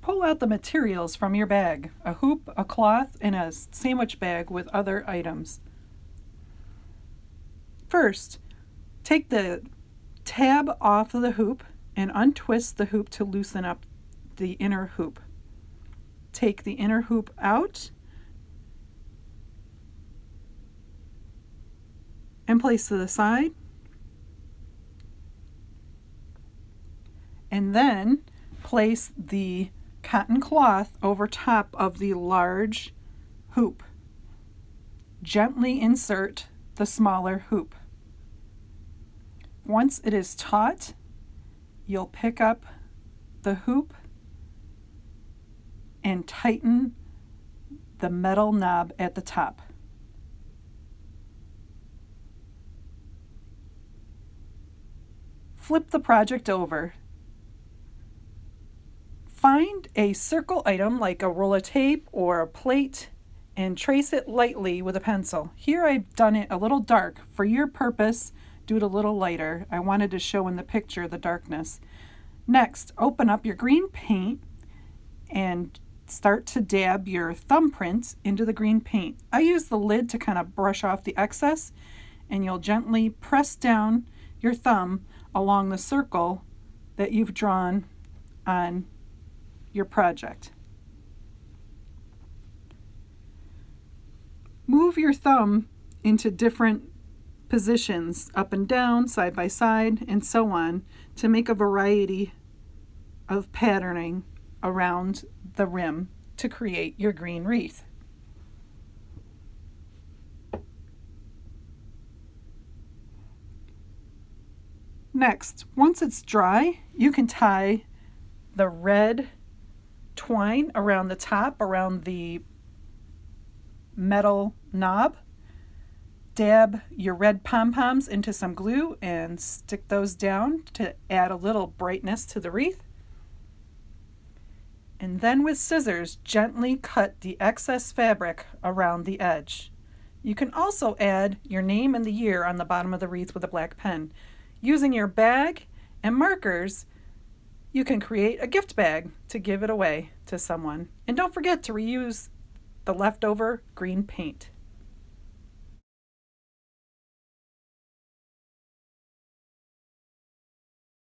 Pull out the materials from your bag, a hoop, a cloth, and a sandwich bag with other items. First, take the tab off of the hoop and untwist the hoop to loosen up the inner hoop. Take the inner hoop out and place to the side. And then place the cotton cloth over top of the large hoop. Gently insert the smaller hoop. Once it is taut, you'll pick up the hoop and tighten the metal knob at the top. Flip the project over. Find a circle item like a roll of tape or a plate and trace it lightly with a pencil. Here I've done it a little dark. For your purpose, do it a little lighter. I wanted to show in the picture the darkness. Next, open up your green paint and start to dab your thumbprints into the green paint. I use the lid to kind of brush off the excess, and you'll gently press down your thumb along the circle that you've drawn on your project. Move your thumb into different positions, up and down, side by side, and so on, to make a variety of patterning around the rim to create your green wreath. Next, once it's dry, you can tie the red twine around the top, around the metal knob. Dab your red pom-poms into some glue and stick those down to add a little brightness to the wreath. And then with scissors, gently cut the excess fabric around the edge. You can also add your name and the year on the bottom of the wreath with a black pen. Using your bag and markers, you can create a gift bag to give it away to someone. And don't forget to reuse the leftover green paint.